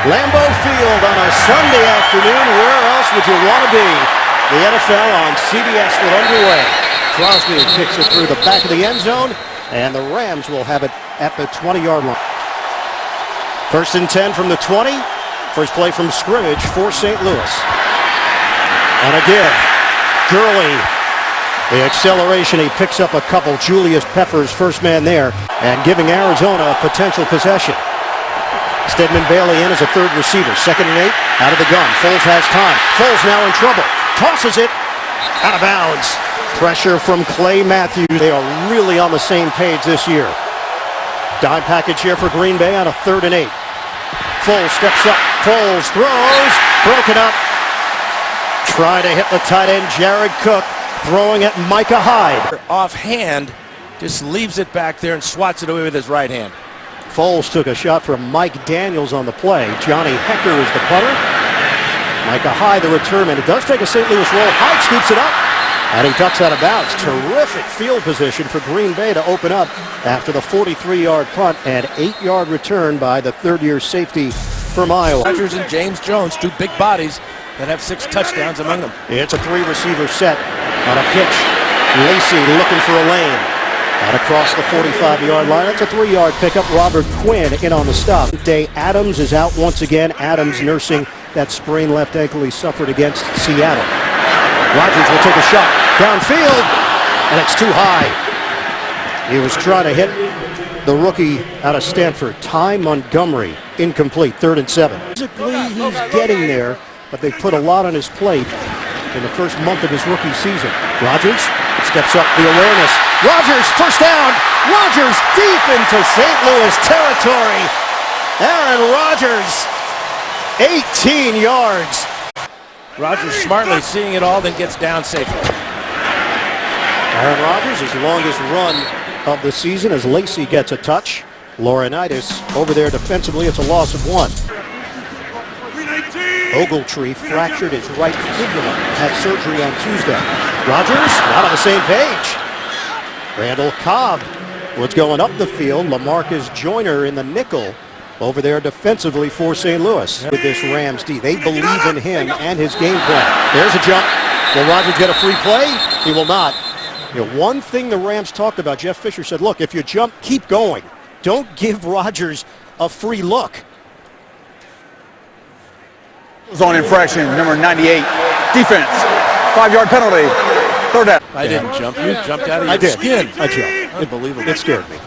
Lambeau Field on a Sunday afternoon. Where else would you want to be? The NFL on CBS will underway. Crosby kicks it through the back of the end zone, and the Rams will have it at the 20-yard line. 1st and 10 from the 20. First play from scrimmage for St. Louis. And a give. Gurley. The acceleration, he picks up a couple. Julius Peppers, first man there, and giving Arizona a potential possession. Stedman Bailey in as a third receiver. 2nd and 8, out of the gun. Foles has time. Foles now in trouble. Tosses it out of bounds. Pressure from Clay Matthews. They are really on the same page this year. Dime package here for Green Bay on a 3rd and 8. Foles steps up. Foles throws. Broken up. Try to hit the tight end, Jared Cook. Throwing at Micah Hyde. Offhand, just leaves it back there and swats it away with his right hand. Foles took a shot from Mike Daniels on the play. Johnny Hecker is the punter. Micah Hyde, the return man. It does take a St. Louis roll. Hyde scoops it up, and he ducks out of bounds. Terrific field position for Green Bay to open up after the 43-yard punt and 8-yard return by the third-year safety from Iowa. Rodgers and James Jones, two big bodies that have 6 touchdowns among them. It's a 3-receiver set on a pitch. Lacy looking for a lane. Out across the 45-yard line. That's a 3-yard pickup. Robert Quinn in on the stop. Day Adams is out once again. Adams nursing that sprained left ankle he suffered against Seattle. Rodgers will take a shot downfield, and it's too high. He was trying to hit the rookie out of Stanford, Ty Montgomery. Incomplete. 3rd and 7. Physically, he's getting there, but they've put a lot on his plate in the first month of his rookie season. Rodgers steps up the awareness. Rodgers, first down. Rodgers deep into St. Louis territory. Aaron Rodgers, 18 yards. Rodgers smartly seeing it all, then gets down safely. Aaron Rodgers, his longest run of the season as Lacy gets a touch. Laurinaitis over there defensively. It's a loss of 1. Ogletree fractured his right fibula, had surgery on Tuesday. Rodgers not on the same page. Randall Cobb was going up the field. LaMarcus Joyner in the nickel over there defensively for St. Louis. With this Rams D, they believe in him and his game plan. There's a jump. Will Rodgers get a free play? He will not. You know, one thing the Rams talked about, Jeff Fisher said, look, if you jump, keep going. Don't give Rodgers a free look. Zone infraction, number 98. Defense. 5-yard penalty. 3rd down. I didn't jump. You jumped out of your skin. I jumped. Unbelievable. It scared me.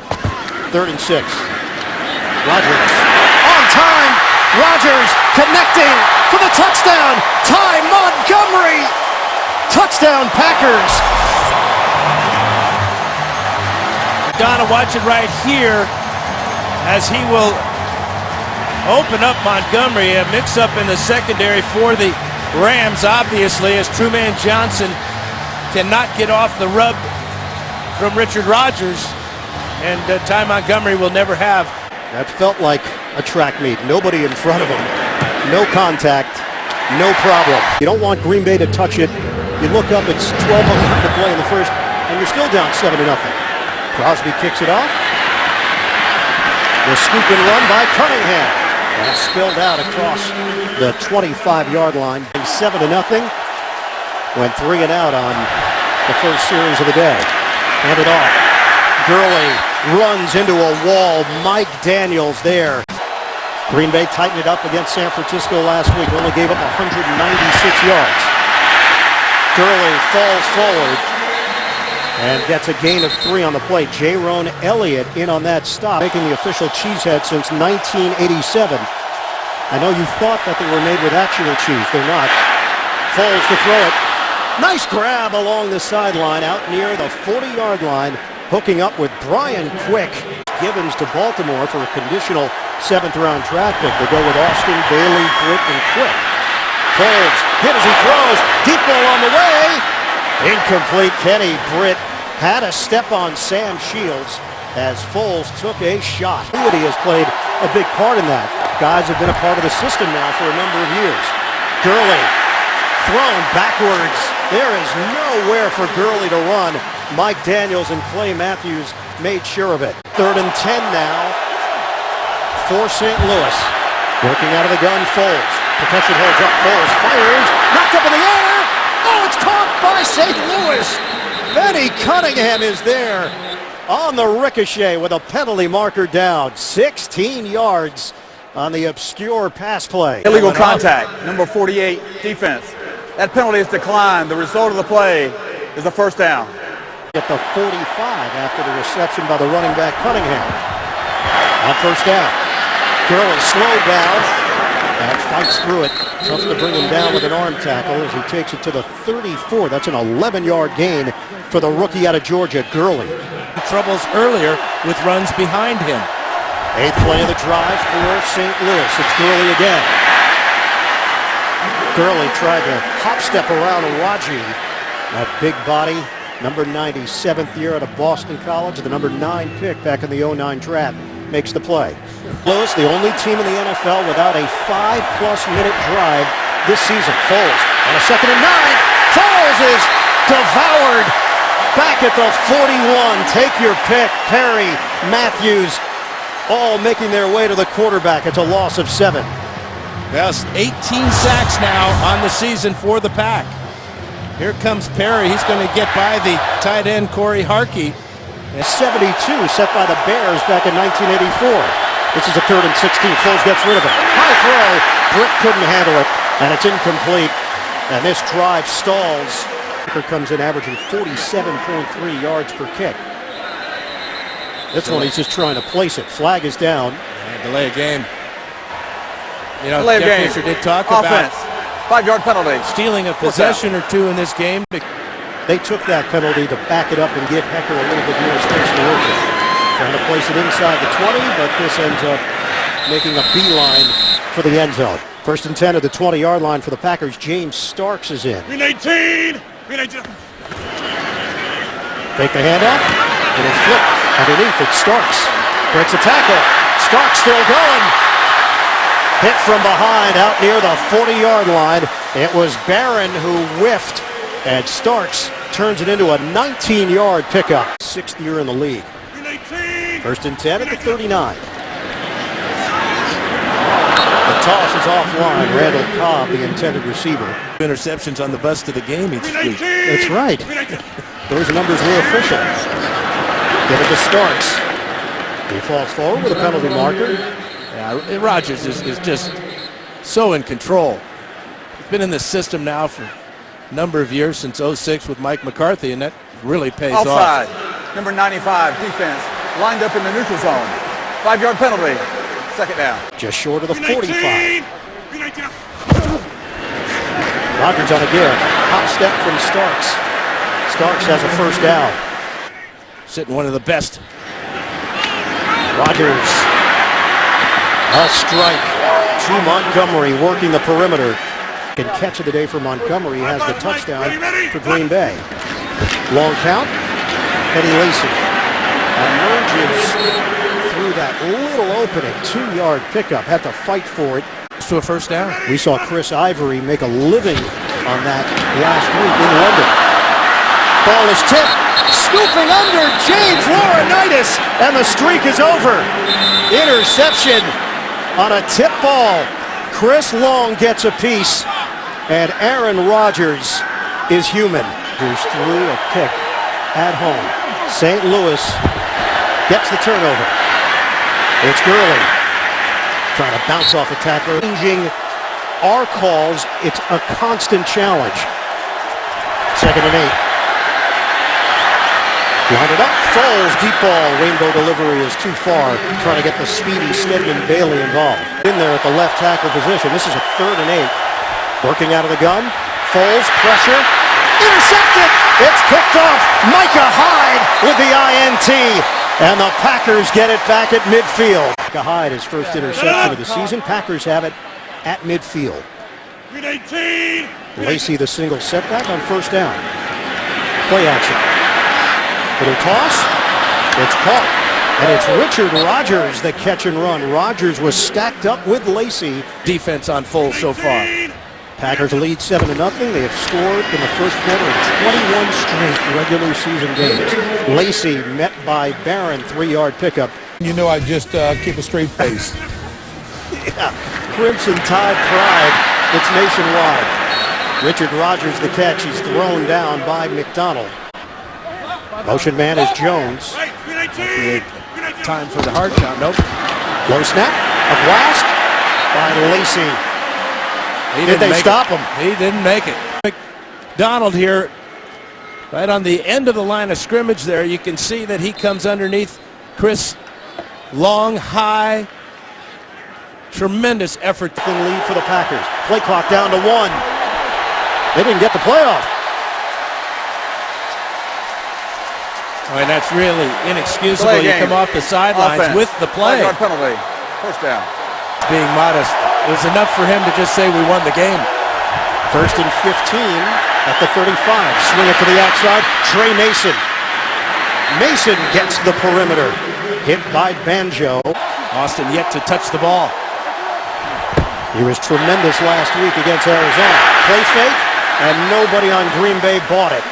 3rd and 6. Rodgers on time. Rodgers connecting for the touchdown. Ty Montgomery. Touchdown Packers. Donna, watch it right here as he will open up Montgomery. A mix-up in the secondary for the Rams, obviously, as Truman Johnson cannot get off the rub from Richard Rodgers, and Ty Montgomery will never have. That felt like a track meet. Nobody in front of him. No contact. No problem. You don't want Green Bay to touch it. You look up, it's 12:11 to play in the first, and you're still down 7-0. Crosby kicks it off. The scoop and run by Cunningham. That's spilled out across the 25-yard line. 7-0. Went 3 and out on the first series of the day. Hand it off. Gurley runs into a wall. Mike Daniels there. Green Bay tightened it up against San Francisco last week. Only gave up 196 yards. Gurley falls forward and gets a gain of 3 on the play. Jaron Elliott in on that stop, making the official cheesehead since 1987. I know you thought that they were made with actual cheese. They're not. Foles to throw it. Nice grab along the sideline out near the 40-yard line, hooking up with Brian Quick. Givens to Baltimore for a conditional 7th-round draft pick. They go with Austin, Bailey, Britt, and Quick. Foles hit as he throws. Deep ball on the way. Incomplete. Kenny Britt had a step on Sam Shields as Foles took a shot. He has played a big part in that. Guys have been a part of the system now for a number of years. Gurley thrown backwards. There is nowhere for Gurley to run. Mike Daniels and Clay Matthews made sure of it. 3rd and 10 now for St. Louis. Working out of the gun, Foles. Protection holds up, Foles fires, knocked up in the air. Oh, it's caught by St. Louis. Benny Cunningham is there on the ricochet with a penalty marker down. 16 yards on the obscure pass play. Illegal contact, number 48, defense. That penalty is declined. The result of the play is a first down. At the 45 after the reception by the running back Cunningham. On first down. Gurley slowed down and fights through it. Tough to bring him down with an arm tackle as he takes it to the 34. That's an 11-yard gain for the rookie out of Georgia, Gurley. Troubles earlier with runs behind him. 8th play of the drive for St. Louis. It's Gurley again. Gurley tried to hop step around Raji. That big body, number 90, 7th year out of Boston College, the number 9 pick back in the 09 draft, makes the play. Louis, the only team in the NFL without a 5+ minute drive this season. Foles on a 2nd and 9. Foles is devoured back at the 41. Take your pick. Perry, Matthews, all making their way to the quarterback. It's a loss of 7. That's 18 sacks now on the season for the Pack. Here comes Perry. He's going to get by the tight end Corey Harkey. 72 set by the Bears back in 1984. This is a 3rd and 16. Foles gets rid of it. High throw. Britt couldn't handle it, and it's incomplete. And this drive stalls. Here comes in averaging 47.3 yards per kick. This one he's just trying to place it. Flag is down. And delay a game. You know, Delay of Jeff game. Fisher did talk Offense. about 5-yard penalty. stealing a possession or two in this game. They took that penalty to back it up and give Hecker a little bit more space to work with. Trying to place it inside the 20, but this ends up making a beeline for the end zone. 1st and 10 at the 20-yard line for the Packers. James Starks is in. Green 18! Green 18! Fake the handoff. It'll flip underneath. It's Starks. Breaks a tackle. Starks still going. Hit from behind out near the 40-yard line. It was Barron who whiffed, and Starks turns it into a 19-yard pickup. 6th year in the league. 1st and 10 at the 39. The toss is offline. Randall Cobb, the intended receiver. Interceptions on the bust of the game each week. That's right. Those numbers were official. Give it to Starks. He falls forward with a penalty marker. Yeah, Rodgers is just so in control. He's been in this system now for a number of years, since 06 with Mike McCarthy, and that really pays Offside. off. Number 95, defense. Lined up in the neutral zone. 5-yard penalty. 2nd down. Just short of the 45. Rodgers on a give. Hop step from Starks. Starks has a 1st down. Sitting one of the best. Rodgers. A strike to Montgomery, working the perimeter. And catch of the day for Montgomery has the touchdown for Green Bay. Long count. Eddie Lacy emerges through that little opening. 2-yard pickup. Had to fight for it. To a 1st down. We saw Chris Ivory make a living on that last week in London. Ball is tipped. Scooping under James Laurinaitis, and the streak is over. Interception on a tip ball. Chris Long gets a piece, and Aaron Rodgers is human. He's through a pick at home. St. Louis gets the turnover. It's Gurley trying to bounce off a tackler. Changing our calls, it's a constant challenge. 2nd and 8. Line it up. Foles, deep ball. Rainbow delivery is too far. Trying to get the speedy Stedman Bailey involved. In there at the left tackle position. This is a 3rd and 8. Working out of the gun. Foles, pressure. Intercepted. It's picked off. Micah Hyde with the INT. And the Packers get it back at midfield. Micah Hyde, his first interception of the season. Packers have it at midfield. Green 18! Lacy the single setback on 1st down. Play action. Little toss. It's caught. And it's Richard Rodgers that catch and run. Rodgers was stacked up with Lacy. Defense on full so far. Packers lead 7-0. They have scored in the first quarter in 21 straight regular season games. Lacy met by Barron, 3-yard pickup. You know, I just keep a straight face. Yeah. Crimson Tide pride. It's nationwide. Richard Rogers the catch. He's thrown down by McDonald. Motion man is Jones. Right, green 18. Green 19. Time for the hard shot. Nope. Low snap. A blast by Lacey. He Did didn't they make stop it. him? He didn't make it. McDonald here, right on the end of the line of scrimmage there. You can see that he comes underneath Chris. Long, high, tremendous effort. Lead for the Packers. Play clock down to 1. They didn't get the playoff. I mean, that's really inexcusable. Play You game. come off the sidelines Offense. with the play. 5-yard penalty. First down. Being modest. It was enough for him to just say we won the game. First and 15 at the 35. Swing it to the outside. Trey Mason. Mason gets the perimeter. Hit by Banjo. Austin yet to touch the ball. He was tremendous last week against Arizona. Play fake, and nobody on Green Bay bought it.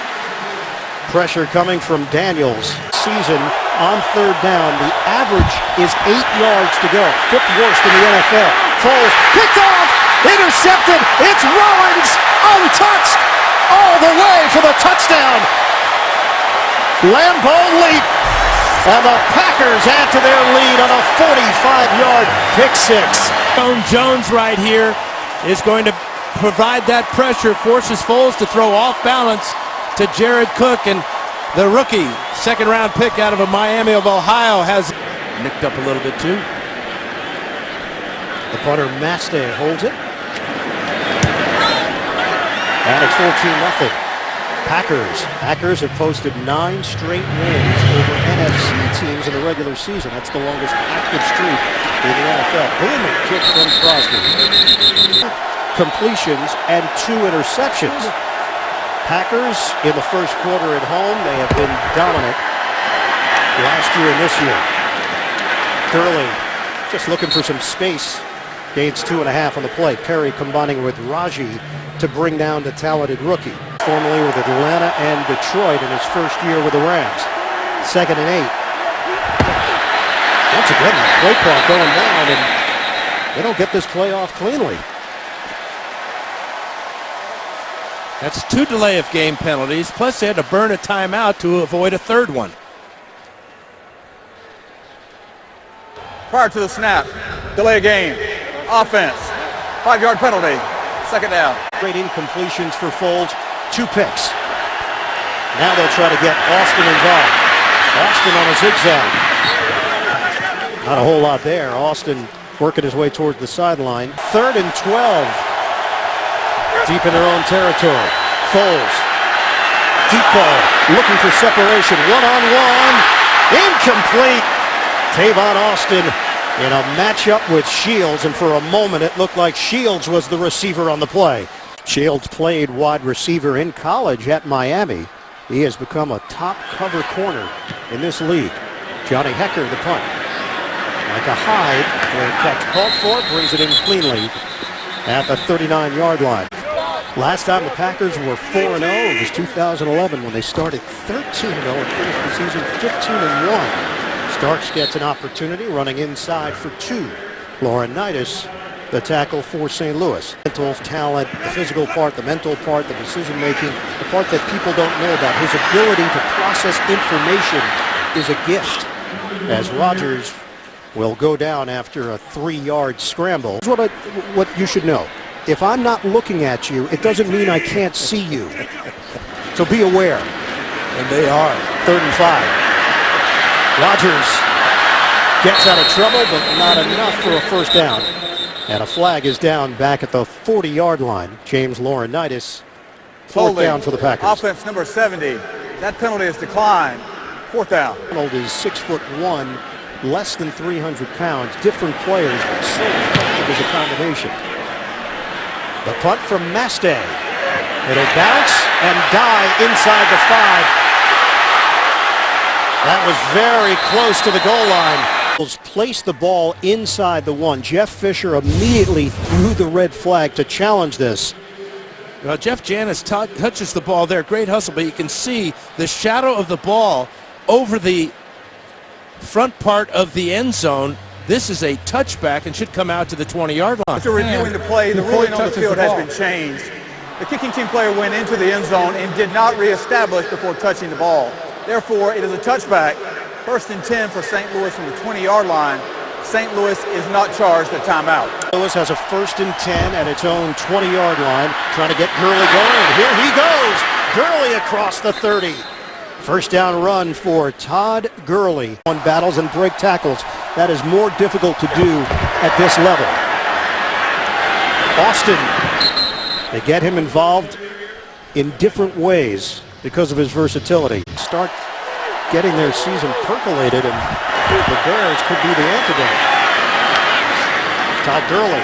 Pressure coming from Daniels. Season on third down. The average is 8 yards to go. 5th worst in the NFL. Foles picked off. Intercepted. It's Rollins. Untouched. All the way for the touchdown. Lambeau leap. And the Packers add to their lead on a 45-yard pick six. Jones right here is going to provide that pressure, forces Foles to throw off balance to Jared Cook, and the rookie second-round pick out of Miami of Ohio has nicked up a little bit too. The punter Maste holds it. And it's 14-0. Packers have posted 9 straight wins over NFC teams in the regular season. That's the longest active streak in the NFL. Booming kick from Crosby. Completions and 2 interceptions. Packers in the first quarter at home, they have been dominant last year and this year. Gurley just looking for some space. Gains 2.5 on the play. Perry combining with Raji to bring down the talented rookie. Formerly with Atlanta and Detroit in his first year with the Rams. 2nd and 8. Once again, the play clock going down, and they don't get this play off cleanly. That's 2 delay of game penalties, plus they had to burn a timeout to avoid a third one. Prior to the snap, delay of game. Offense. 5-yard penalty. Second down. Great incompletions for Foles. 2 picks. Now they'll try to get Austin involved. Austin on a zigzag. Not a whole lot there. Austin working his way towards the sideline. 3rd and 12. Deep in their own territory. Foles. Deep ball. Looking for separation. 1-on-1. Incomplete. Tavon Austin in a matchup with Shields, and for a moment it looked like Shields was the receiver on the play. Shields played wide receiver in college at Miami. He has become a top cover corner in this league. Johnny Hecker, the punt. Micah Hyde, for a catch called for, brings it in cleanly at the 39-yard line. Last time the Packers were 4-0, it was 2011 when they started 13-0 and finished the season 15-1. Starks gets an opportunity running inside for 2. Laurinaitis, the tackle for St. Louis. Mental talent, the physical part, the mental part, the decision-making, the part that people don't know about. His ability to process information is a gift, as Rodgers will go down after a 3-yard scramble. Here's what you should know. If I'm not looking at you, it doesn't mean I can't see you. So be aware. And they are. 3rd and 5. Rodgers gets out of trouble, but not enough for a first down. And a flag is down back at the 40-yard line. James Laurinaitis, 4th down for the Packers. Offense number 70. That penalty is declined. 4th down. Arnold is 6'1", less than 300 pounds. Different players, but so effective as a combination. The punt from Maste. It'll bounce and die inside the 5. That was very close to the goal line. Placed the ball inside the 1. Jeff Fisher immediately threw the red flag to challenge this. Well, Jeff Janis touches the ball there. Great hustle, but you can see the shadow of the ball over the front part of the end zone This is a touchback and should come out to the 20-yard line. After reviewing the play, the ruling on the field has been changed. The kicking team player went into the end zone and did not reestablish before touching the ball. Therefore, it is a touchback. 1st and 10 for St. Louis from the 20-yard line. St. Louis is not charged a timeout. St. Louis has a 1st and 10 at its own 20-yard line, trying to get Gurley going, and here he goes. Gurley across the 30. First down run for Todd Gurley. On battles and break tackles. That is more difficult to do at this level. Austin, they get him involved in different ways because of his versatility. Start getting their season percolated, and the Bears could be the antidote. Todd Gurley.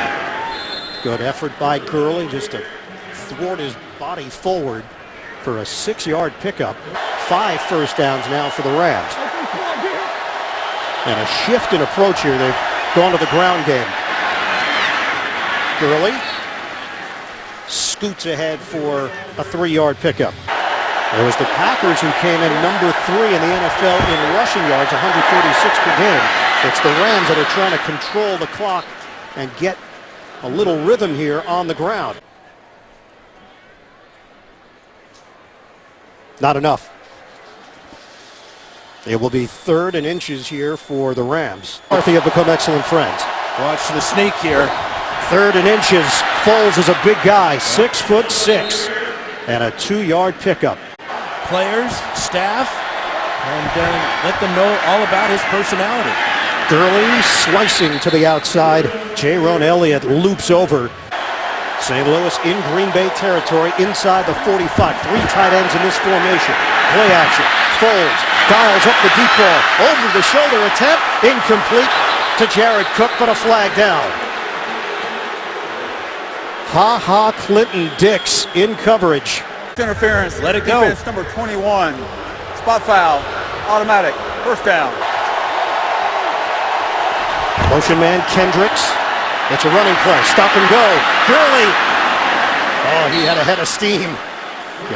Good effort by Gurley just to thwart his body forward for a 6-yard pickup. 5 first downs now for the Rams. And a shift in approach here. They've gone to the ground game. Gurley scoots ahead for a 3-yard pickup. It was the Packers who came in number 3 in the NFL in rushing yards, 136 per game. It's the Rams that are trying to control the clock and get a little rhythm here on the ground. Not enough. It will be 3rd and inches here for the Rams. McCarthy have become excellent friends. Watch the sneak here. 3rd and inches. Foles is a big guy, 6'6", and a 2-yard pickup. Players, staff, and let them know all about his personality. Gurley slicing to the outside. Jaron Elliott loops over. St. Louis in Green Bay territory inside the 45. 3 tight ends in this formation. Play action. Foles dials up the deep ball. Over the shoulder attempt. Incomplete to Jared Cook, but a flag down. Ha-ha Clinton Dix in coverage. Interference. Let it go. Defense number 21. Spot foul. Automatic. First down. Motion man Kendricks. It's a running play. Stop and go. Gurley. Oh, he had a head of steam.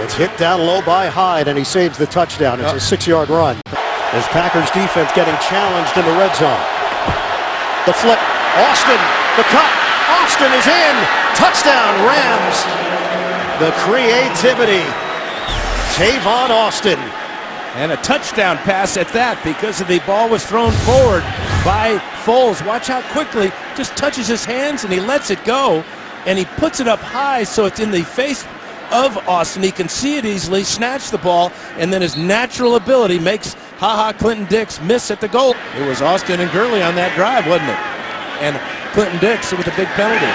It's hit down low by Hyde, and he saves the touchdown. It's a 6-yard run. As Packers defense getting challenged in the red zone. The flip. Austin. The cut. Austin is in. Touchdown, Rams. The creativity. Tavon Austin. And a touchdown pass at that because the ball was thrown forward by Foles. Watch how quickly, just touches his hands and he lets it go. And he puts it up high so it's in the face of Austin. He can see it easily, snatch the ball, and then his natural ability makes Ha-Ha Clinton Dix miss at the goal. It was Austin and Gurley on that drive, wasn't it? And Clinton Dix with a big penalty.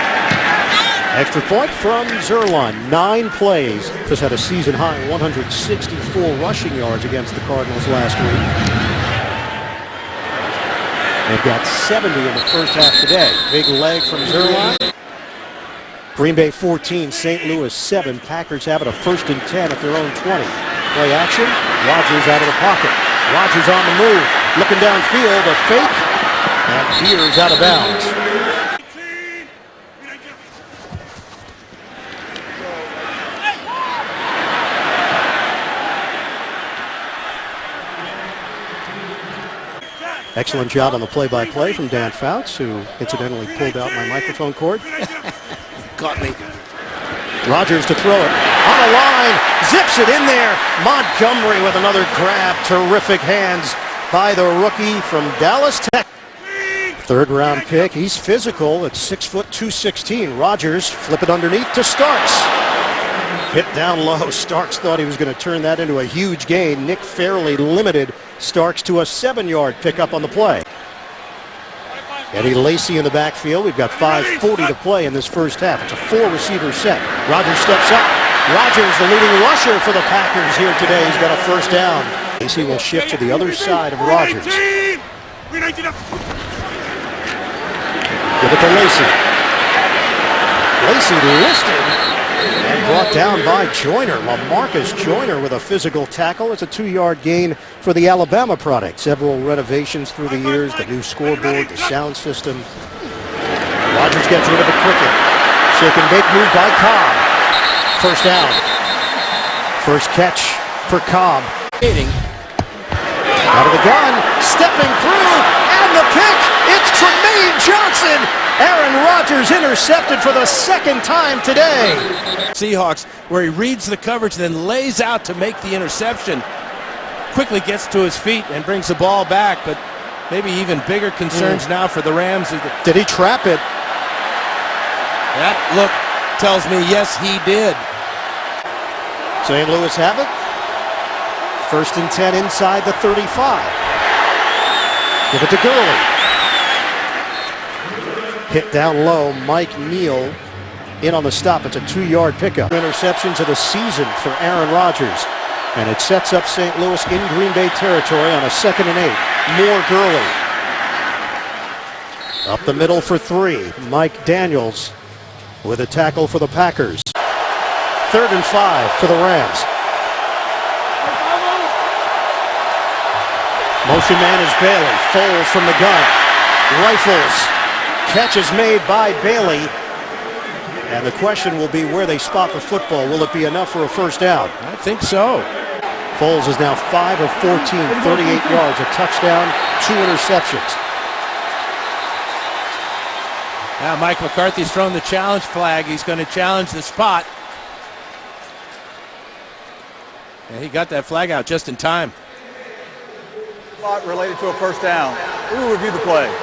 Extra point from Zerline. 9 plays. Just had a season-high 164 rushing yards against the Cardinals last week. They've got 70 in the first half today. Big leg from Zerline. Green Bay 14, St. Louis 7. Packers have it a 1st and 10 at their own 20. Play action. Rodgers out of the pocket. Rodgers on the move. Looking downfield. A fake. And Beers out of bounds. Excellent job on the play-by-play from Dan Fouts, who incidentally pulled out my microphone cord. Caught me. Rodgers to throw it. On the line. Zips it in there. Montgomery with another grab. Terrific hands by the rookie from Dallas Tech. 3rd round pick. He's physical at 6', 216. Rodgers flip it underneath to Starks. Hit down low. Starks thought he was going to turn that into a huge gain. Nick Fairley limited Starks to a 7-yard pickup on the play. Eddie Lacy in the backfield. We've got 5:40 to play in this first half. It's a 4-receiver set. Rodgers steps up. Rodgers, the leading rusher for the Packers here today. He's got a 1st down. Lacy will shift to the other side of Rodgers. Give it to Lacy. Lacy lifted and brought down by Joyner. LaMarcus Joyner with a physical tackle. It's a 2-yard gain for the Alabama product. Several renovations through the years, the new scoreboard, the sound system. Rodgers gets rid of it quickly. Shake and bake move by Cobb. 1st down. First catch for Cobb. Out of the gun, stepping through, and the pick. It's Tremaine Johnson. Aaron Rodgers intercepted for the second time today. Seahawks, where he reads the coverage, then lays out to make the interception. Quickly gets to his feet and brings the ball back, but maybe even bigger concerns now for the Rams. Did he trap it? That look tells me yes, he did. St. Louis have it. 1st and 10 inside the 35. Give it to Gurley. Hit down low. Mike Neal in on the stop. It's a 2-yard pickup. Interceptions of the season for Aaron Rodgers. And it sets up St. Louis in Green Bay territory on a 2nd and 8. More Gurley. Up the middle for 3. Mike Daniels with a tackle for the Packers. 3rd and 5 for the Rams. Motion man is Bailey. Foles from the gun. Rifles. Catch is made by Bailey. And the question will be where they spot the football. Will it be enough for a first down? I think so. Foles is now 5 of 14, 38 yards, a touchdown, 2 interceptions. Now Mike McCarthy's thrown the challenge flag. He's going to challenge the spot. And he got that flag out just in time. Spot related to a first down. We will review the play.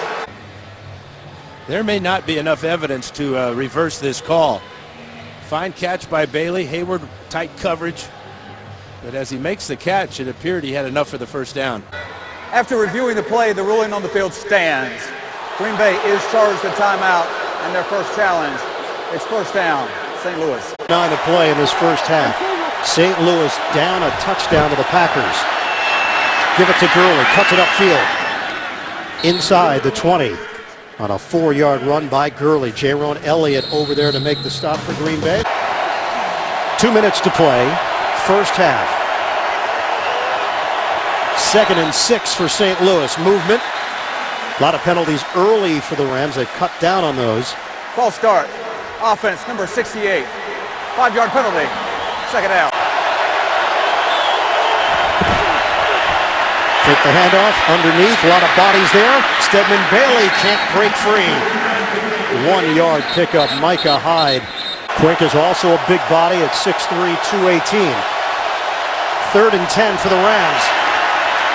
There may not be enough evidence to reverse this call. Fine catch by Bailey. Hayward, tight coverage. But as he makes the catch, it appeared he had enough for the first down. After reviewing the play, the ruling on the field stands. Green Bay is charged a timeout and their first challenge. It's first down, St. Louis. 9 to play in this first half. St. Louis down a touchdown to the Packers. Give it to Gurley, cuts it upfield. Inside the 20 on a 4-yard run by Gurley. Jaron Elliott over there to make the stop for Green Bay. 2 minutes to play, first half. 2nd and 6 for St. Louis. Movement. A lot of penalties early for the Rams. They cut down on those. False start. Offense, number 68. 5-yard penalty. Second down. Take the handoff underneath. A lot of bodies there. Stedman Bailey can't break free. 1-yard pickup. Micah Hyde. Quick is also a big body at 6'3", 218. 3rd and 10 for the Rams.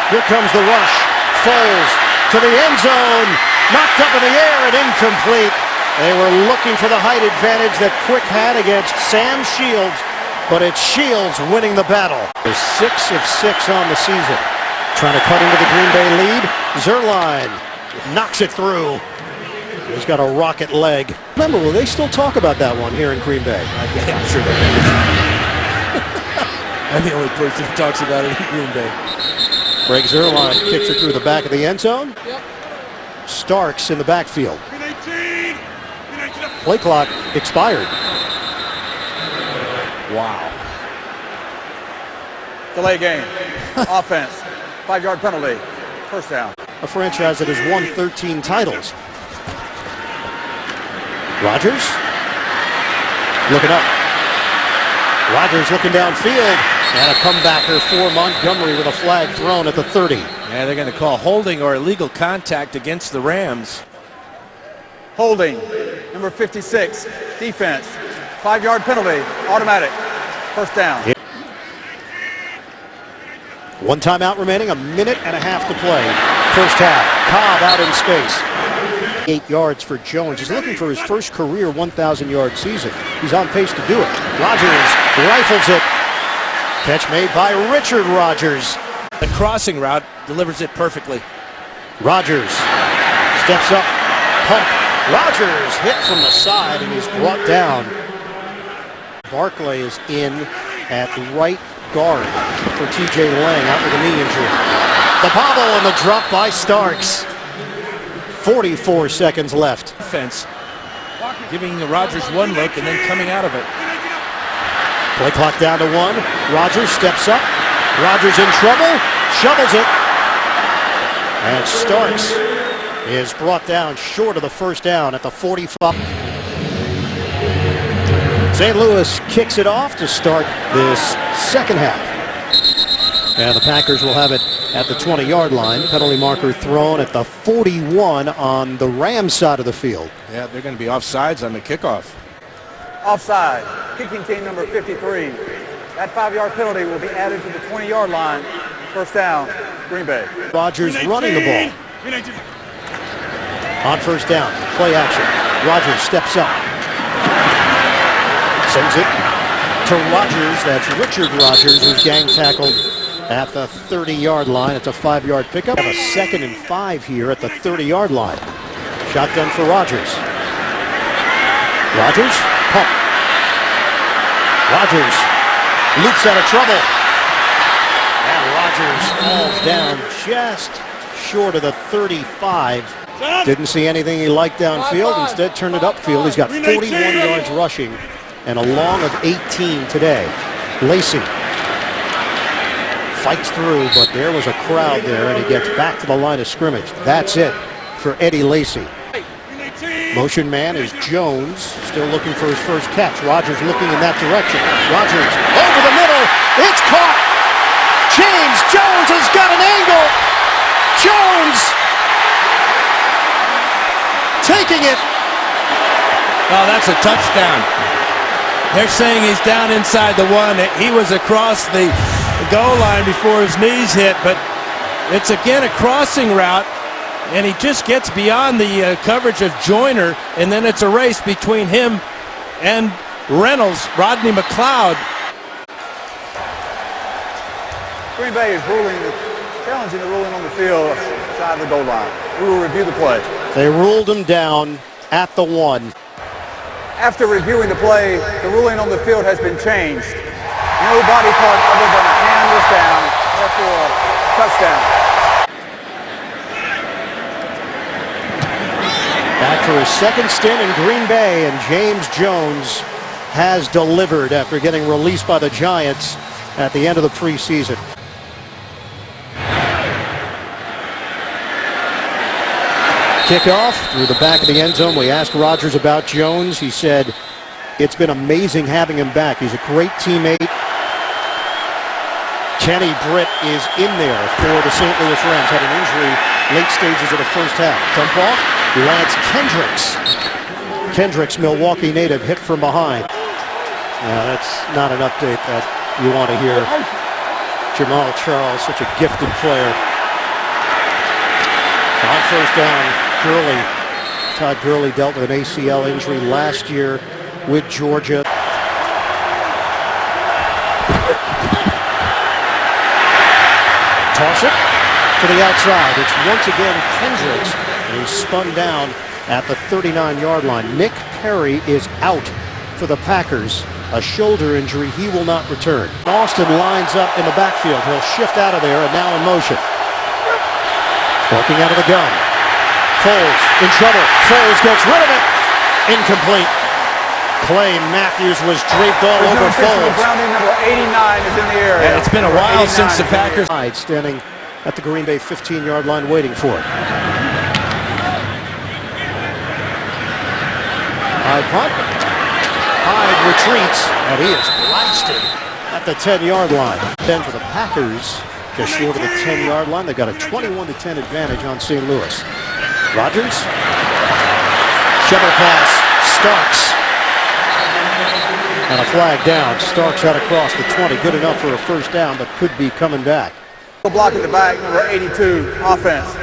Here comes the rush. Foles to the end zone. Knocked up in the air and incomplete. They were looking for the height advantage that Quick had against Sam Shields, but it's Shields winning the battle. They're 6 of 6 on the season. Trying to cut into the Green Bay lead. Zuerlein knocks it through. He's got a rocket leg. Remember, will they still talk about that one here in Green Bay? I'm sure they will. I'm the only person who talks about it in Green Bay. Greg Zuerlein kicks it through the back of the end zone. Starks in the backfield. Play clock expired. Wow. Delay game. Offense. 5-yard penalty. First down. A franchise that has won 13 titles. Rodgers looking up. Rodgers looking downfield. And a comebacker for Montgomery with a flag thrown at the 30. Yeah, they're going to call holding or illegal contact against the Rams. Holding. Number 56. Defense. 5-yard penalty. Automatic. First down. Yeah. 1 timeout remaining, 1.5 minutes to play. First half. Cobb out in space. 8 yards for Jones. He's looking for his first career 1,000-yard season. He's on pace to do it. Rodgers rifles it. Catch made by Richard Rodgers. The crossing route delivers it perfectly. Rodgers steps up. Pump. Rodgers hit from the side and he's brought down. Barclay is in at right guard for TJ Lang out with a knee injury. The bobble and the drop by Starks. 44 seconds left. Defense giving Rodgers one look and then coming out of it. Play clock down to 1. Rodgers steps up. Rodgers in trouble. Shovels it. And Starks is brought down short of the first down at the 45. St. Louis kicks it off to start this second half. And the Packers will have it at the 20-yard line. Penalty marker thrown at the 41 on the Rams side of the field. Yeah, they're going to be offsides on the kickoff. Offside. Kicking team number 53. That 5-yard penalty will be added to the 20-yard line. First down, Green Bay. Rodgers running the ball. Green 19. On first down, play action. Rodgers steps up. Sends it to Rodgers. That's Richard Rodgers, who's gang tackled at the 30-yard line. It's a 5-yard pickup. We have a 2nd and 5 here at the 30-yard line. Shotgun for Rodgers. Rodgers, pump. Rodgers loops out of trouble. And Rodgers falls down just short of the 35. Didn't see anything he liked downfield. Instead, turned it upfield. He's got 41 yards rushing and a long of 18 today. Lacy fights through, but there was a crowd there, and he gets back to the line of scrimmage. That's it for Eddie Lacy. Motion man is Jones, still looking for his first catch. Rodgers looking in that direction. Rodgers over the middle. It's caught. James Jones has got an angle. Jones taking it. Oh, that's a touchdown. They're saying he's down inside the 1. He was across the goal line before his knees hit, but it's again a crossing route, and he just gets beyond the coverage of Joyner, and then it's a race between him and Reynolds, Rodney McLeod. Green Bay is challenging the ruling on the field side of the goal line. We will review the play. They ruled him down at the 1. After reviewing the play, the ruling on the field has been changed. No body part other than a hand was down, therefore touchdown. Back for his second stint in Green Bay, and James Jones has delivered after getting released by the Giants at the end of the preseason. Kickoff through the back of the end zone. We asked Rodgers about Jones. He said, it's been amazing having him back. He's a great teammate. Kenny Britt is in there for the St. Louis Rams. Had an injury late stages of the first half. Dump off. Lance Kendricks. Kendricks, Milwaukee native, hit from behind. Now, that's not an update that you want to hear. Jamal Charles, such a gifted player. On first down, Gurley. Todd Gurley dealt with an ACL injury last year with Georgia. Toss it to the outside. It's once again Kendricks, and he's spun down at the 39-yard line. Nick Perry is out for the Packers. A shoulder injury. He will not return. Austin lines up in the backfield. He'll shift out of there and now in motion. Walking out of the gun. Foles in trouble. Foles gets rid of it. Incomplete. Clay Matthews was draped all over Foles. Browning number 89 is in the area. Yeah, it's been a while since the Packers. Standing at the Green Bay 15-yard line waiting for it. Hyde punt. Hyde retreats, and he is blasted at the 10-yard line. Then for the Packers, just short of the 10-yard line, they've got a 21-10 advantage on St. Louis. Rodgers, shovel pass, Starks, and a flag down. Starks out across the 20, good enough for a first down, but could be coming back. Block in the back, number 82, offense.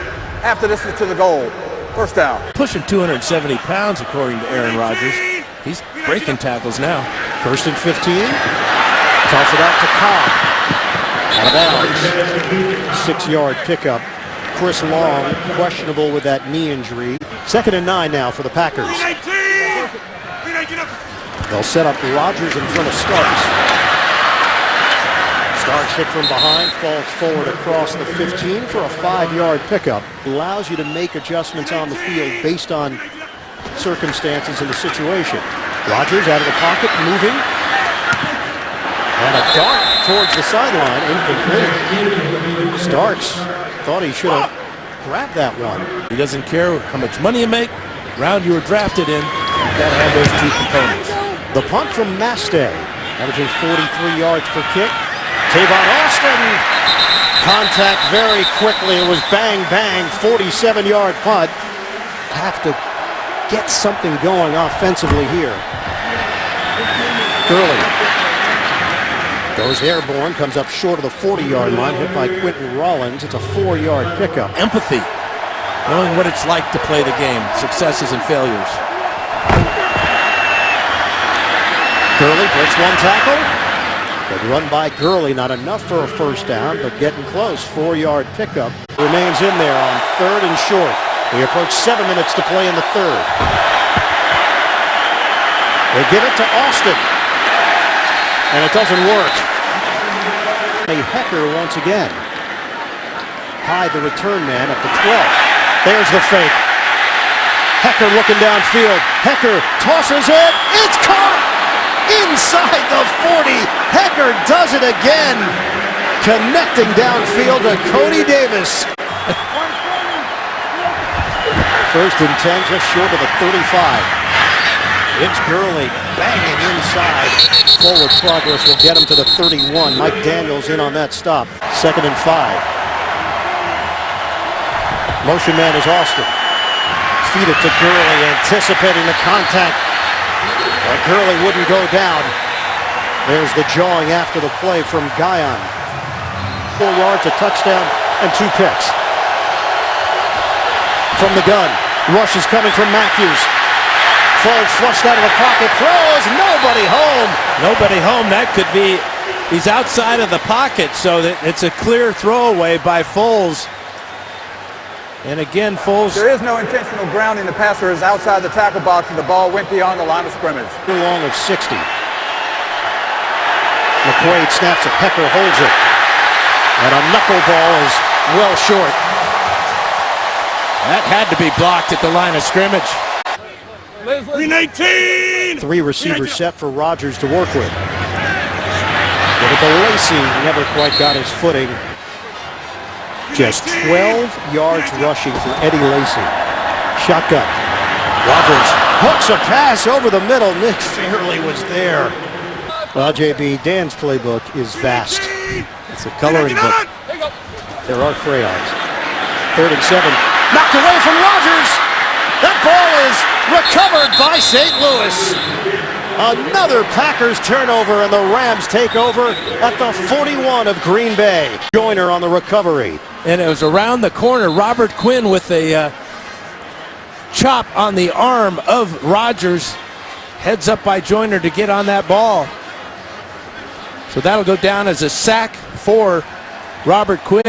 After this is to the goal. First down. Pushing 270 pounds, according to Aaron Rodgers. He's breaking tackles now. First and 15. Toss it out to Cobb. Out of bounds. 6-yard pickup. Chris Long, questionable with that knee injury. 2nd and 9 now for the Packers. They'll set up Rodgers in front of Starks. Starks hit from behind, falls forward across the 15 for a 5-yard pickup. Allows you to make adjustments on the field based on circumstances in the situation. Rodgers out of the pocket, moving. And a dart towards the sideline, incomplete. Starks thought he should have grabbed that one. He doesn't care how much money you make, round you were drafted in. You've got to have those two components. The punt from Mastay, averaging 43 yards per kick. Tavon Austin Contact very quickly. It was bang, bang, 47-yard punt. Have to get something going offensively here. Gurley goes airborne, comes up short of the 40-yard line, hit by Quentin Rollins. It's a 4-yard pickup. Empathy, knowing what it's like to play the game, successes and failures. Gurley breaks one tackle. Good run by Gurley, not enough for a first down, but getting close. 4-yard pickup. Remains in there on 3rd and short. We approach 7 minutes to play in the 3rd. They give it to Austin, and it doesn't work. Hekker once again. Hyde, the return man, at the 12. There's the fake. Hekker looking downfield. Hekker tosses it. It's caught inside the 40. Hekker does it again. Connecting downfield to Cody Davis. 1st and 10, just short of the 35. It's Gurley banging inside. Forward progress will get him to the 31. Mike Daniels in on that stop. 2nd and 5. Motion man is Austin. Feed it to Gurley, anticipating the contact. But Gurley wouldn't go down. There's the jawing after the play from Guyon. 4 yards, a touchdown, and 2 picks. From the gun, rush is coming from Matthews. Foles flushed out of the pocket, throws, nobody home. Nobody home, that could be, he's outside of the pocket, so that it's a clear throwaway by Foles. And again, Foles. There is no intentional grounding. The passer is outside the tackle box, and the ball went beyond the line of scrimmage. Long of 60. McQuaid snaps it, Hekker holds it. And a knuckleball is well short. That had to be blocked at the line of scrimmage. Green 18! 3 receivers set for Rodgers to work with. Give it to Lacy, never quite got his footing. Just 12 yards rushing for Eddie Lacy. Shotgun. Rodgers hooks a pass over the middle. Nick Fairley was there. Well, JB, Dan's playbook is vast. It's a coloring book. There are crayons. 3rd and 7. Knocked away from Rodgers. That ball is recovered by St. Louis. Another Packers turnover, and the Rams take over at the 41 of Green Bay. Joyner on the recovery. And it was around the corner. Robert Quinn with a chop on the arm of Rodgers. Heads up by Joyner to get on that ball. So that'll go down as a sack for Robert Quinn.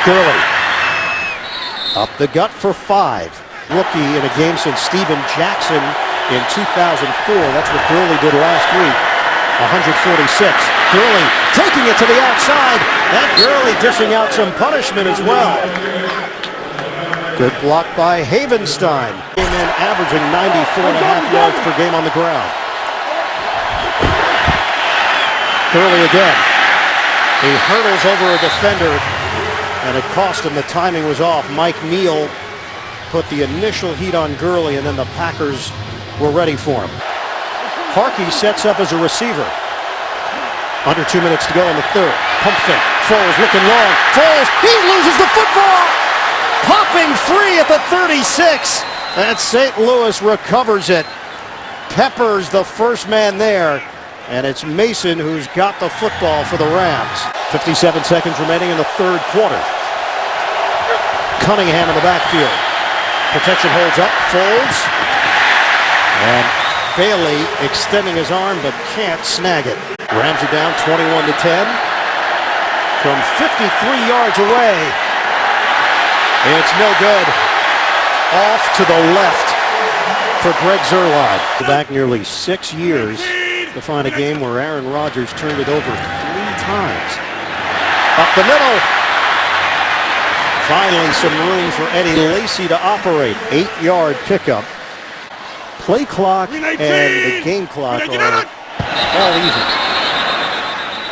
Gurley. Up the gut for 5. Rookie in a game since Steven Jackson in 2004. That's what Gurley did last week. 146. Gurley taking it to the outside. And Gurley dishing out some punishment as well. Good block by Havenstein. Came in averaging 94.5 yards per game on the ground. Gurley again. He hurdles over a defender, and it cost him. The timing was off. Mike Neal put the initial heat on Gurley, and then the Packers were ready for him. Harkey sets up as a receiver. Under 2 minutes to go in the 3rd. Pump fake. Foles looking long. Foles, he loses the football! Popping free at the 36. And St. Louis recovers it. Peppers the first man there. And it's Mason who's got the football for the Rams. 57 seconds remaining in the 3rd quarter. Cunningham in the backfield. Protection holds up. Folds. And Bailey extending his arm but can't snag it. Rams are down 21-10. From 53 yards away. It's no good. Off to the left for Greg Zuerlein. Back nearly 6 years to find a game where Aaron Rodgers turned it over 3 times. Up the middle. Finally some room for Eddie Lacy to operate. 8-yard pickup. Play clock and the game clock are all even.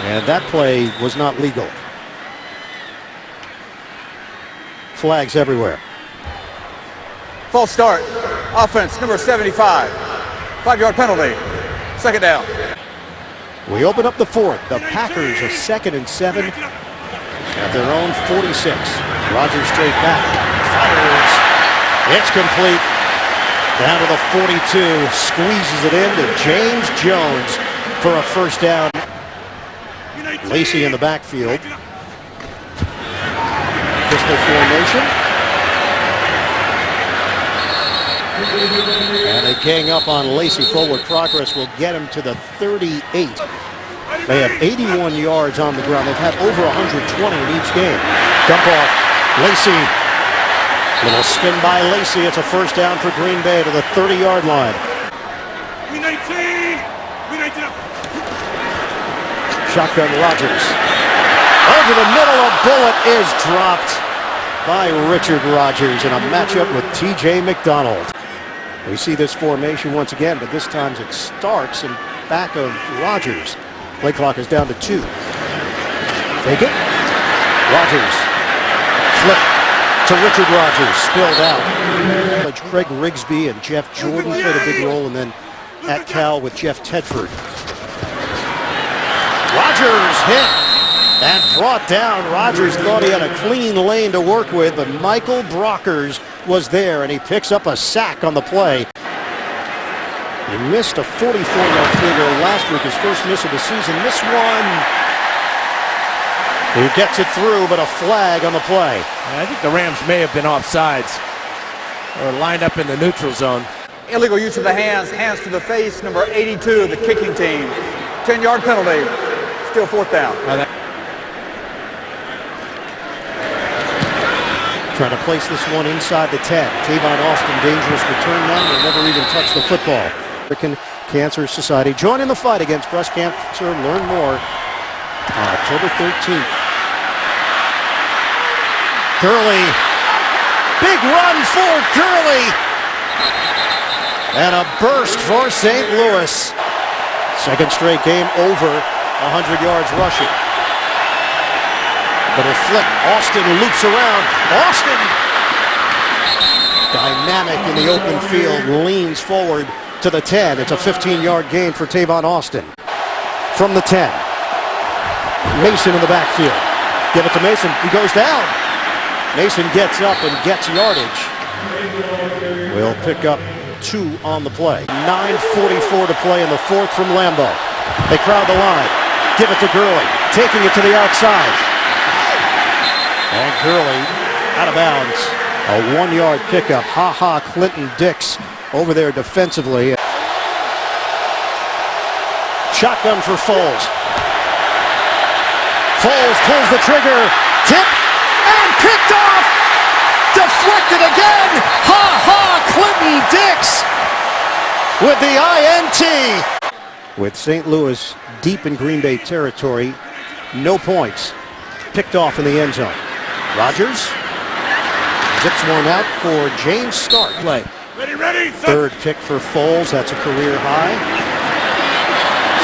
And that play was not legal. Flags everywhere. False start. Offense, number 75. 5-yard penalty. 2nd down. We open up the fourth. The Packers are 2nd and 7 at their own 46. Rodgers straight back. Fires. It's complete. Down to the 42. Squeezes it into James Jones for a first down. Lacy in the backfield. Pistol formation. And they gang up on Lacy. Forward progress will get him to the 38. They have 81 yards on the ground. They've had over 120 in each game. Dump off. Lacy. Little spin by Lacy. It's a first down for Green Bay to the 30-yard line. Shotgun Rodgers. Over the middle, a bullet is dropped by Richard Rodgers in a matchup with T.J. McDonald. We see this formation once again, but this time it's Starks in back of Rodgers. Play clock is down to 2. Fake it. Rodgers. Flip to Richard Rodgers. Spilled out. Craig Rigsby and Jeff Jordan played a big role, and then at Cal with Jeff Tedford. Rodgers hit and brought down. Rodgers thought he had a clean lane to work with, but Michael Brockers was there, and he picks up a sack on the play. He missed a 44-yard field goal last week, his first miss of the season. This one, he gets it through, but a flag on the play. I think the Rams may have been offsides or lined up in the neutral zone. Illegal use of the hands, hands to the face, number 82, the kicking team. 10-yard penalty, still fourth down. Trying to place this one inside the 10. Tavon Austin, dangerous return man, will never even touch the football. American Cancer Society join in the fight against breast cancer. Learn more on October 13th. Gurley, big run for Gurley, and a burst for St. Louis. Second straight game over 100 yards rushing. Little flick. Austin loops around. Austin, dynamic in the open field, leans forward to the 10. It's a 15-yard gain for Tavon Austin. From the 10. Mason in the backfield. Give it to Mason. He goes down. Mason gets up and gets yardage. We'll pick up 2 on the play. 9:44 to play in the fourth from Lambeau. They crowd the line. Give it to Gurley. Taking it to the outside. And Gurley out of bounds. A 1-yard pickup. Ha-ha, Clinton Dix over there defensively. Shotgun for Foles. Foles pulls the trigger. Tip and picked off. Deflected again. Ha-ha, Clinton Dix with the INT. With St. Louis deep in Green Bay territory, no points. Picked off in the end zone. Rodgers zips one out for James Stark. Play. Ready. Third pick for Foles. That's a career high.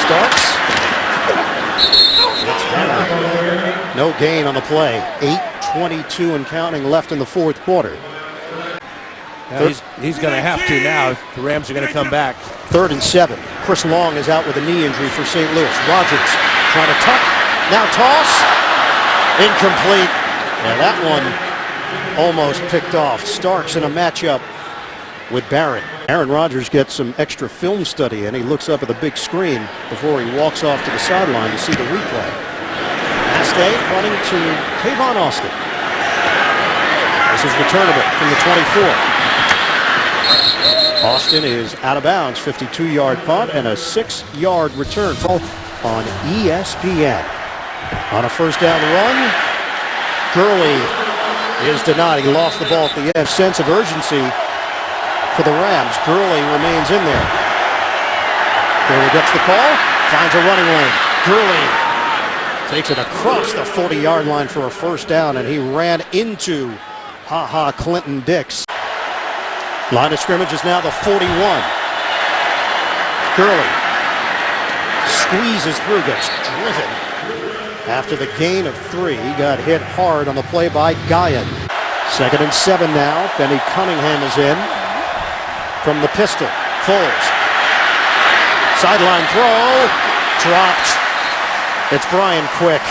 Starks. No gain on the play. 8:22 and counting left in the fourth quarter. He's going to have to now if the Rams are going to come back. 3rd and 7. Chris Long is out with a knee injury for St. Louis. Rodgers trying to tuck. Now toss. Incomplete. And that one almost picked off. Starks in a matchup with Barron. Aaron Rodgers gets some extra film study and he looks up at the big screen before he walks off to the sideline to see the replay. Astay running to Tavon Austin. This is returnable from the 24. Austin is out of bounds. 52-yard punt and a 6-yard return on ESPN. On a first down run, Gurley is denied. He lost the ball at the end. Sense of urgency for the Rams. Gurley remains in there. Gurley gets the call, finds a running lane. Gurley takes it across the 40-yard line for a first down, and he ran into Ha-ha Clinton Dix. Line of scrimmage is now the 41. Gurley squeezes through, gets driven. After the gain of 3, he got hit hard on the play by Guyan. 2nd and 7 now. Benny Cunningham is in from the pistol. Foles. Sideline throw. dropped. It's Brian Quick.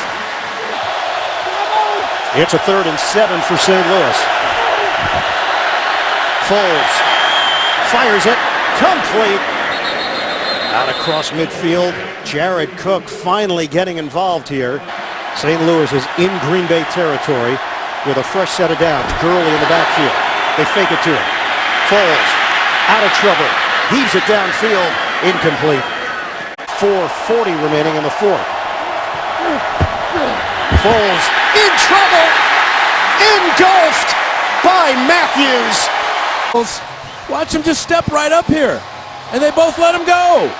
It's a 3rd and 7 for St. Louis. Foles fires it, complete. Out across midfield. Jared Cook finally getting involved here. St. Louis is in Green Bay territory with a fresh set of downs. Gurley in the backfield. They fake it to him. Foles out of trouble. Heaves it downfield. Incomplete. 4:40 remaining in the 4th. Foles in trouble. Engulfed by Matthews. Watch him just step right up here. And they both let him go.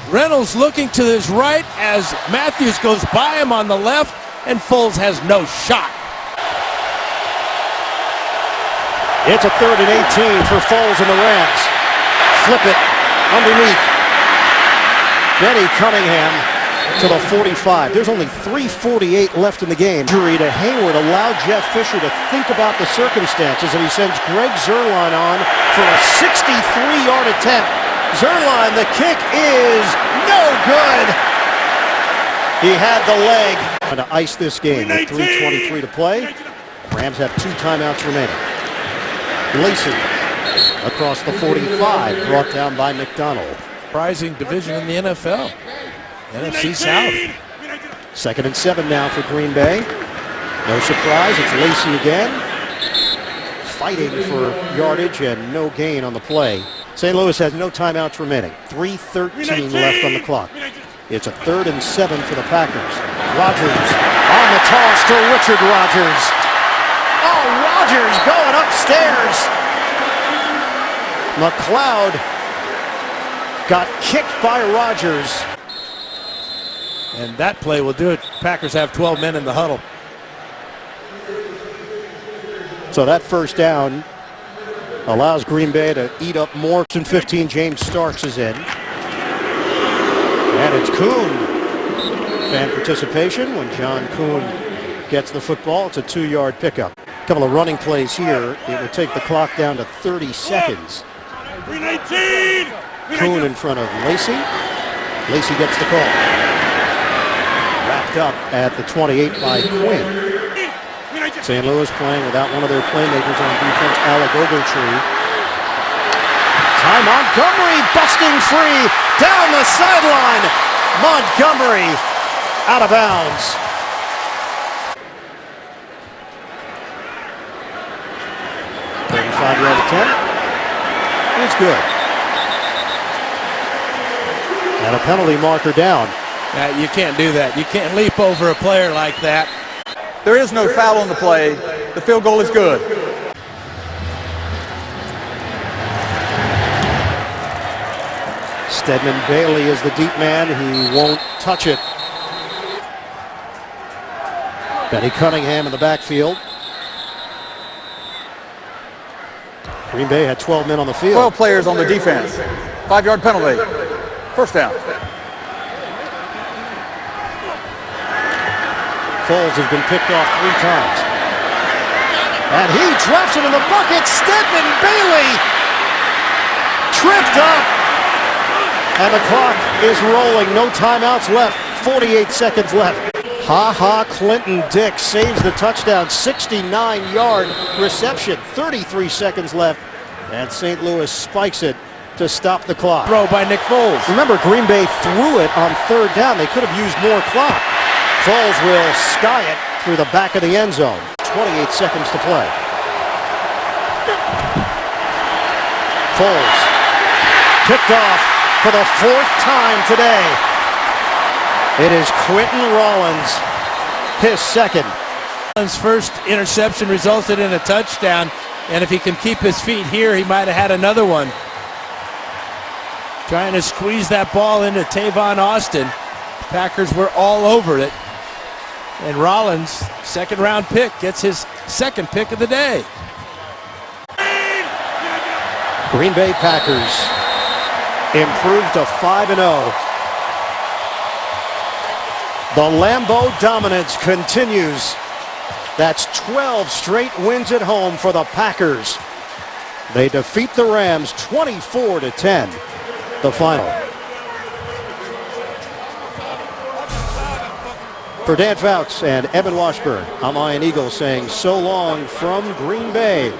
Reynolds looking to his right as Matthews goes by him on the left, and Foles has no shot. It's a 3rd and 18 for Foles and the Rams. Flip it underneath. Benny Cunningham to the 45. There's only 3:48 left in the game. Injury to Hayward allowed Jeff Fisher to think about the circumstances, and he sends Greg Zuerlein on for a 63-yard attempt. Zuerlein, the kick is no good. He had the leg. To ice this game with 3:23 to play. Rams have 2 timeouts remaining. Lacey across the 45, brought down by McDonald. Surprising division in the NFL. NFC South. 2nd and 7 now for Green Bay. No surprise, it's Lacey again. Fighting for yardage and no gain on the play. St. Louis has no timeouts remaining. 3:13 left on the clock. It's a 3rd and 7 for the Packers. Rodgers on the toss to Richard Rodgers. Oh, Rodgers going upstairs. McLeod got kicked by Rodgers. And that play will do it. Packers have 12 men in the huddle. So that first down allows Green Bay to eat up more. 15, James Starks is in. And it's Kuhn. Fan participation when John Kuhn gets the football. It's a 2-yard pickup. A couple of running plays here. It would take the clock down to 30 seconds. 319. Kuhn in front of Lacey. Lacey gets the call. Wrapped up at the 28 by Quinn. St. Louis playing without one of their playmakers on defense, Alec Ogletree. Ty Montgomery busting free down the sideline. Montgomery out of bounds. Five-yard attempt. It's good. And a penalty marker down. You can't do that. You can't leap over a player like that. There is no foul on the play. The field goal is good. Stedman Bailey is the deep man. He won't touch it. Benny Cunningham in the backfield. Green Bay had 12 men on the field. 12 players on the defense. 5-yard penalty. First down. Foles has been picked off 3 times. And he drops it in the bucket. Stedman Bailey tripped up. And the clock is rolling. No timeouts left. 48 seconds left. Clinton Dix saves the touchdown. 69-yard reception. 33 seconds left. And St. Louis spikes it to stop the clock. Throw by Nick Foles. Remember, Green Bay threw it on 3rd down. They could have used more clock. Foles will sky it through the back of the end zone. 28 seconds to play. Foles picked off for the 4th time today. It is Quentin Rollins, his 2nd. Rollins' first interception resulted in a touchdown, and if he can keep his feet here, he might have had another one. Trying to squeeze that ball into Tavon Austin. Packers were all over it. And Rollins, 2nd-round pick, gets his 2nd pick of the day. Green Bay Packers improved to 5-0. The Lambeau dominance continues. That's 12 straight wins at home for the Packers. They defeat the Rams 24-10. The final. For Dan Fouts and Evan Washburn, I'm Ian Eagle saying so long from Green Bay.